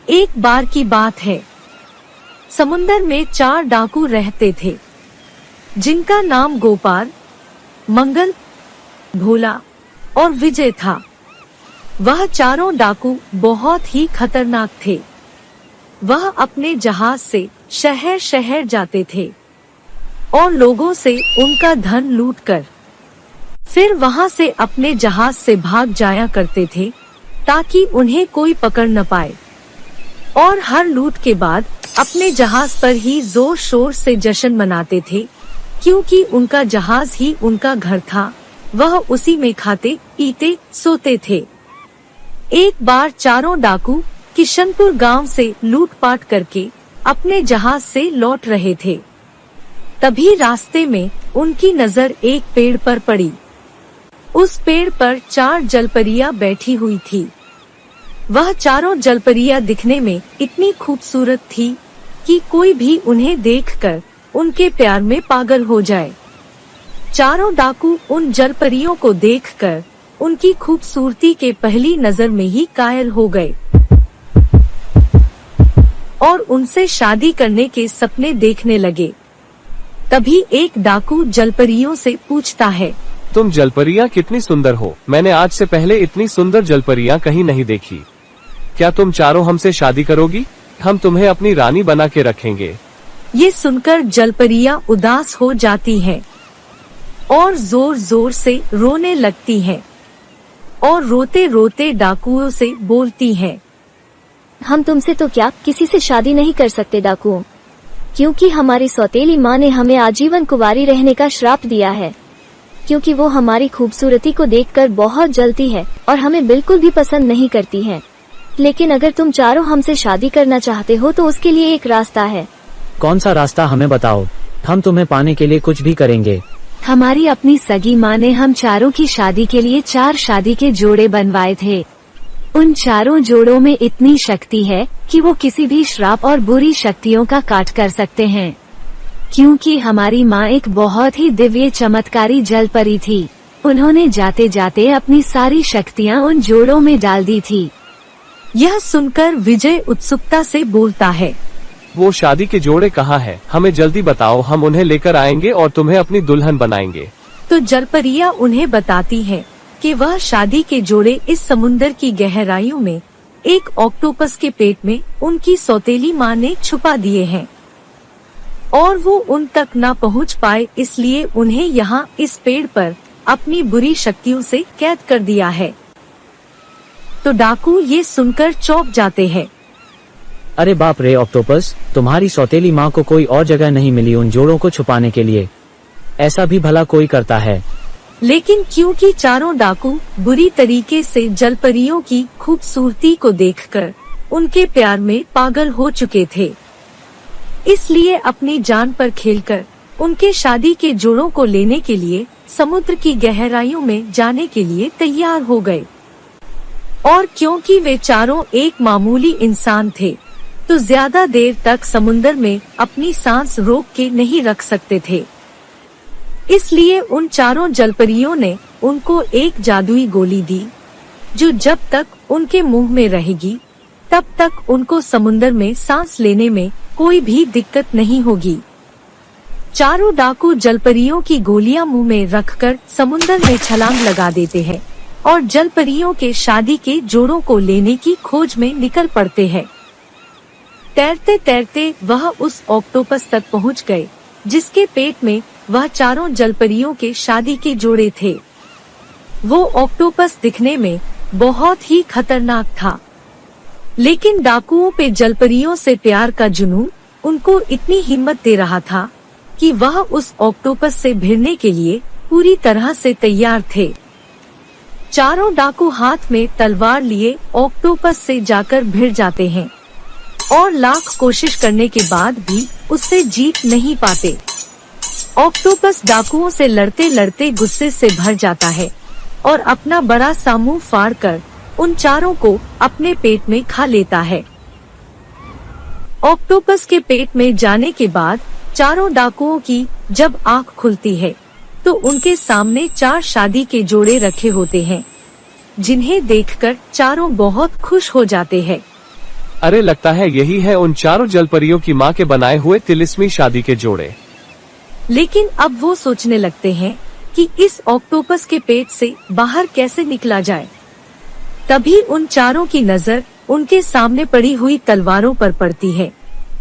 एक बार की बात है, समुंदर में 4 डाकू रहते थे, जिनका नाम गोपाल, मंगल, भोला और विजय था। वह चारों डाकू बहुत ही खतरनाक थे। वह अपने जहाज से शहर शहर जाते थे और लोगों से उनका धन लूटकर फिर वहां से अपने जहाज से भाग जाया करते थे, ताकि उन्हें कोई पकड़ न पाए। और हर लूट के बाद अपने जहाज पर ही जोर शोर से जश्न मनाते थे, क्योंकि उनका जहाज ही उनका घर था। वह उसी में खाते पीते सोते थे। एक बार चारों डाकू किशनपुर गांव से लूटपाट करके अपने जहाज से लौट रहे थे। तभी रास्ते में उनकी नजर एक पेड़ पर पड़ी। उस पेड़ पर 4 जलपरियां बैठी हुई थी। वह चारों जलपरियां दिखने में इतनी खूबसूरत थी कि कोई भी उन्हें देखकर उनके प्यार में पागल हो जाए। चारों डाकू उन जलपरियों को देखकर उनकी खूबसूरती के पहली नजर में ही कायल हो गए और उनसे शादी करने के सपने देखने लगे। तभी एक डाकू जलपरियों से पूछता है, तुम जलपरियां कितनी सुंदर हो। मैंने आज से पहले इतनी सुंदर जलपरियां कहीं नहीं देखी। क्या तुम चारों हमसे शादी करोगी? हम तुम्हें अपनी रानी बना के रखेंगे। ये सुनकर जलपरियां उदास हो जाती हैं और जोर जोर से रोने लगती हैं और रोते रोते डाकुओं से बोलती हैं, हम तुमसे तो क्या किसी से शादी नहीं कर सकते डाकुओं, क्योंकि हमारी सौतेली माँ ने हमें आजीवन कुंवारी रहने का श्राप दिया है। क्योंकि वो हमारी खूबसूरती को देखकर बहुत जलती है और हमें बिल्कुल भी पसंद नहीं करती है। लेकिन अगर तुम चारों हमसे शादी करना चाहते हो तो उसके लिए एक रास्ता है। कौन सा रास्ता हमें बताओ, हम तुम्हें पाने के लिए कुछ भी करेंगे। हमारी अपनी सगी माँ ने हम चारों की शादी के लिए 4 शादी के जोड़े बनवाए थे। उन चारों जोड़ों में इतनी शक्ति है कि वो किसी भी श्राप और बुरी शक्तियों का काट कर सकते हैं। क्योंकि हमारी माँ एक बहुत ही दिव्य चमत्कारी जल परी थी, उन्होंने जाते जाते अपनी सारी शक्तियाँ उन जोड़ों में डाल दी थी। यह सुनकर विजय उत्सुकता से बोलता है, वो शादी के जोड़े कहाँ हैं? हमें जल्दी बताओ, हम उन्हें लेकर आएंगे और तुम्हें अपनी दुल्हन बनाएंगे। तो जलपरियां उन्हें बताती हैं कि वह शादी के जोड़े इस समुंदर की गहराइयों में एक ऑक्टोपस के पेट में उनकी सौतेली माँ ने छुपा दिए हैं और वो उन तक न पहुँच पाए, इसलिए उन्हें यहाँ इस पेड़ पर अपनी बुरी शक्तियों से कैद कर दिया है। तो डाकू ये सुनकर चौंक जाते हैं। अरे बाप रे ऑक्टोपस, तुम्हारी सौतेली माँ को कोई और जगह नहीं मिली उन जोड़ों को छुपाने के लिए? ऐसा भी भला कोई करता है? लेकिन क्योंकि चारों डाकू बुरी तरीके से जलपरियों की खूबसूरती को देखकर उनके प्यार में पागल हो चुके थे, इसलिए अपनी जान पर खेलकर उनके शादी के जोड़ों को लेने के लिए समुद्र की गहराइयों में जाने के लिए तैयार हो गए। और क्योंकि वे चारों एक मामूली इंसान थे, तो ज्यादा देर तक समुंदर में अपनी सांस रोक के नहीं रख सकते थे। इसलिए उन चारों जलपरियों ने उनको एक जादुई गोली दी, जो जब तक उनके मुंह में रहेगी तब तक उनको समुंदर में सांस लेने में कोई भी दिक्कत नहीं होगी। चारों डाकू जलपरियों की गोलियां मुंह में रखकर समुंदर में छलांग लगा देते हैं और जलपरियों के शादी के जोड़ों को लेने की खोज में निकल पड़ते हैं। तैरते तैरते वह उस ऑक्टोपस तक पहुंच गए, जिसके पेट में वह चारों जलपरियों के शादी के जोड़े थे। वो ऑक्टोपस दिखने में बहुत ही खतरनाक था, लेकिन डाकुओं पे जलपरियों से प्यार का जुनून उनको इतनी हिम्मत दे रहा था कि वह उस ऑक्टोपस से भिड़ने के लिए पूरी तरह से तैयार थे। चारों डाकू हाथ में तलवार लिए ऑक्टोपस से जाकर भिड़ जाते हैं और लाख कोशिश करने के बाद भी उससे जीत नहीं पाते। ऑक्टोपस डाकुओं से लड़ते लड़ते गुस्से से भर जाता है और अपना बड़ा सा मुंह फाड़कर उन चारों को अपने पेट में खा लेता है। ऑक्टोपस के पेट में जाने के बाद चारों डाकुओं की जब आँख खुलती है तो उनके सामने 4 शादी के जोड़े रखे होते हैं, जिन्हें देखकर चारों बहुत खुश हो जाते हैं। अरे लगता है यही है उन चारों जलपरियों की माँ के बनाए हुए तिलिस्मी शादी के जोड़े। लेकिन अब वो सोचने लगते हैं कि इस ऑक्टोपस के पेट से बाहर कैसे निकला जाए। तभी उन चारों की नजर उनके सामने पड़ी हुई तलवारों पर पड़ती है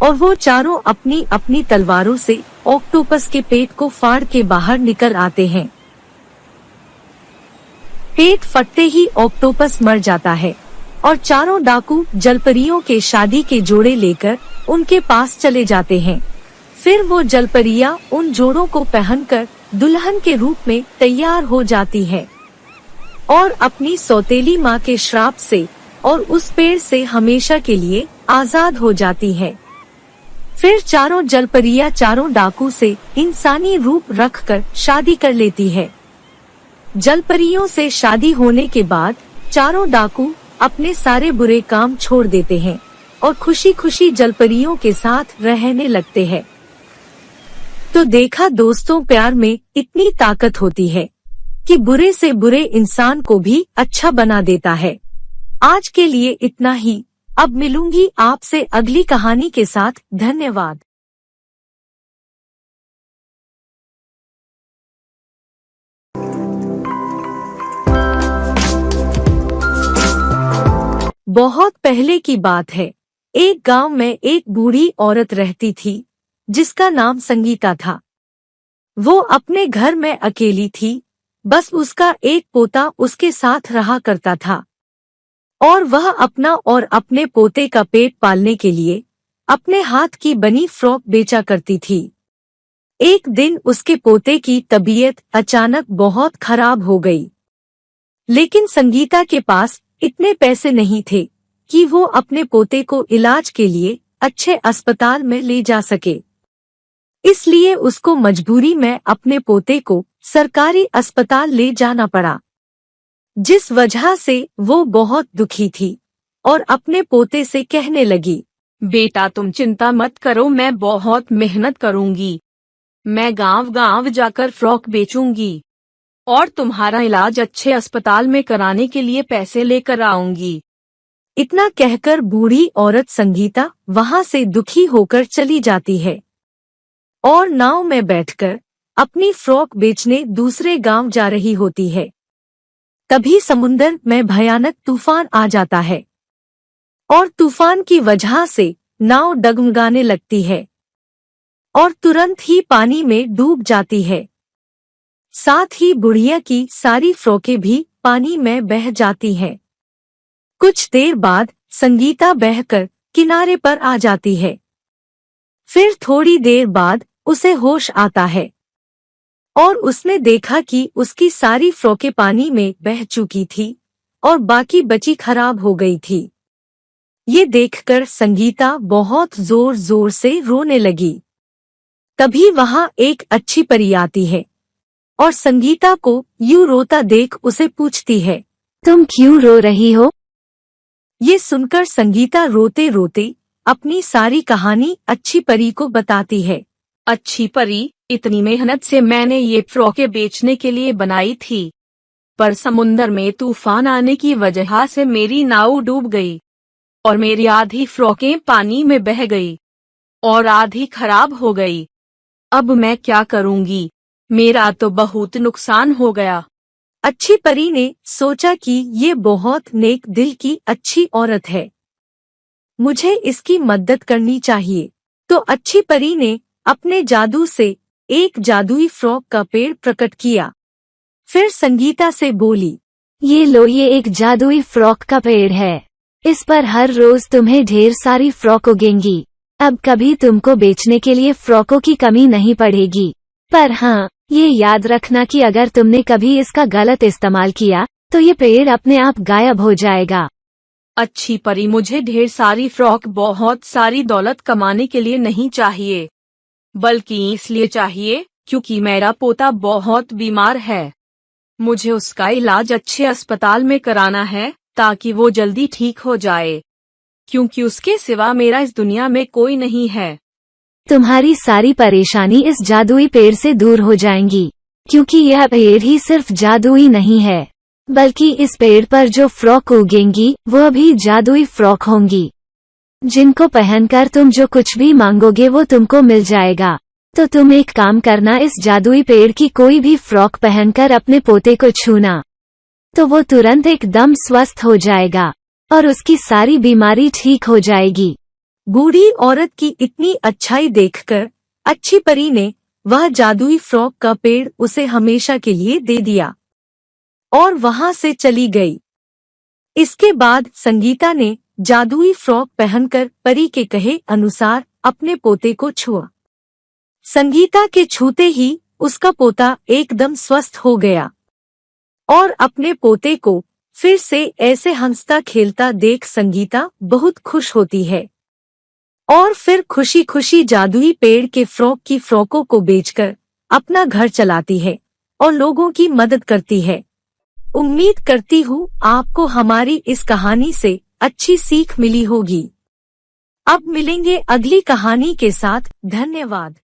और वो चारों अपनी अपनी तलवारों से ऑक्टोपस के पेट को फाड़ के बाहर निकल आते हैं। पेट फटते ही ऑक्टोपस मर जाता है और चारों डाकू जलपरियों के शादी के जोड़े लेकर उनके पास चले जाते हैं। फिर वो जलपरियां उन जोड़ों को पहनकर दुल्हन के रूप में तैयार हो जाती है और अपनी सौतेली माँ के श्राप से और उस पेड़ से हमेशा के लिए आजाद हो जाती है। फिर चारों जलपरियां चारों डाकू से इंसानी रूप रखकर शादी कर लेती है। जलपरियों से शादी होने के बाद चारों डाकू अपने सारे बुरे काम छोड़ देते हैं और खुशी खुशी जलपरियों के साथ रहने लगते हैं। तो देखा दोस्तों, प्यार में इतनी ताकत होती है कि बुरे से बुरे इंसान को भी अच्छा बना देता है। आज के लिए इतना ही। अब मिलूंगी आपसे अगली कहानी के साथ। धन्यवाद। बहुत पहले की बात है। एक गांव में एक बूढ़ी औरत रहती थी जिसका नाम संगीता था। वो अपने घर में अकेली थी। बस उसका एक पोता उसके साथ रहा करता था और वह अपना और अपने पोते का पेट पालने के लिए अपने हाथ की बनी फ्रॉक बेचा करती थी। एक दिन उसके पोते की तबीयत अचानक बहुत खराब हो गई, लेकिन संगीता के पास इतने पैसे नहीं थे कि वो अपने पोते को इलाज के लिए अच्छे अस्पताल में ले जा सके। इसलिए उसको मजबूरी में अपने पोते को सरकारी अस्पताल ले जाना पड़ा, जिस वजह से वो बहुत दुखी थी और अपने पोते से कहने लगी, बेटा तुम चिंता मत करो, मैं बहुत मेहनत करूंगी। मैं गांव गांव जाकर फ्रॉक बेचूंगी और तुम्हारा इलाज अच्छे अस्पताल में कराने के लिए पैसे लेकर आऊंगी। इतना कहकर बूढ़ी औरत संगीता वहां से दुखी होकर चली जाती है और नाव में बैठकर अपनी फ्रॉक बेचने दूसरे गांव जा रही होती है। तभी समुंदर में भयानक तूफान आ जाता है और तूफान की वजह से नाव डगमगाने लगती है और तुरंत ही पानी में डूब जाती है। साथ ही बुढ़िया की सारी फ्रॉकें भी पानी में बह जाती हैं। कुछ देर बाद संगीता बहकर किनारे पर आ जाती है। फिर थोड़ी देर बाद उसे होश आता है और उसने देखा कि उसकी सारी फ्रॉकें पानी में बह चुकी थी और बाकी बची खराब हो गई थी। ये देखकर संगीता बहुत जोर जोर से रोने लगी। तभी वहां एक अच्छी परी आती है और संगीता को यूं रोता देख उसे पूछती है, तुम क्यों रो रही हो? ये सुनकर संगीता रोते रोते अपनी सारी कहानी अच्छी परी को बताती है। अच्छी परी, इतनी मेहनत से मैंने ये फ्रॉकें बेचने के लिए बनाई थी, पर समुंदर में तूफान आने की वजह से मेरी नाव डूब गई और मेरी आधी फ्रॉकें पानी में बह गई और आधी खराब हो गई। अब मैं क्या करूंगी? मेरा तो बहुत नुकसान हो गया। अच्छी परी ने सोचा कि ये बहुत नेक दिल की अच्छी औरत है, मुझे इसकी मदद करनी चाहिए। तो अच्छी परी ने अपने जादू से एक जादुई फ्रॉक का पेड़ प्रकट किया। फिर संगीता से बोली, ये लो, ये एक जादुई फ्रॉक का पेड़ है। इस पर हर रोज तुम्हें ढेर सारी फ्रॉक उगेंगी। अब कभी तुमको बेचने के लिए फ्रॉकों की कमी नहीं पड़ेगी। पर हाँ, ये याद रखना कि अगर तुमने कभी इसका गलत इस्तेमाल किया तो ये पेड़ अपने आप गायब हो जाएगा। अच्छी परी, मुझे ढेर सारी फ्रॉक बहुत सारी दौलत कमाने के लिए नहीं चाहिए, बल्कि इसलिए चाहिए क्योंकि मेरा पोता बहुत बीमार है। मुझे उसका इलाज अच्छे अस्पताल में कराना है ताकि वो जल्दी ठीक हो जाए, क्योंकि उसके सिवा मेरा इस दुनिया में कोई नहीं है। तुम्हारी सारी परेशानी इस जादुई पेड़ से दूर हो जाएंगी, क्योंकि यह पेड़ ही सिर्फ जादुई नहीं है, बल्कि इस पेड़ पर जो फ्रॉक उगेंगी वो भी जादुई फ्रॉक होंगी। जिनको पहनकर तुम जो कुछ भी मांगोगे वो तुमको मिल जाएगा। तो तुम एक काम करना, इस जादुई पेड़ की कोई भी फ्रॉक पहनकर अपने पोते को छूना, तो वो तुरंत एकदम स्वस्थ हो जाएगा और उसकी सारी बीमारी ठीक हो जाएगी। बूढ़ी औरत की इतनी अच्छाई देखकर अच्छी परी ने वह जादुई फ्रॉक का पेड़ उसे हमेशा के लिए दे दिया और वहां से चली गई। इसके बाद संगीता ने जादुई फ्रॉक पहनकर परी के कहे अनुसार अपने पोते को छुआ। संगीता के छूते ही उसका पोता एकदम स्वस्थ हो गया और अपने पोते को फिर से ऐसे हंसता खेलता देख संगीता बहुत खुश होती है और फिर खुशी खुशी जादुई पेड़ के फ्रॉक की फ्रॉकों को बेचकर अपना घर चलाती है और लोगों की मदद करती है। उम्मीद करती हूँ आपको हमारी इस कहानी से अच्छी सीख मिली होगी। अब मिलेंगे अगली कहानी के साथ। धन्यवाद।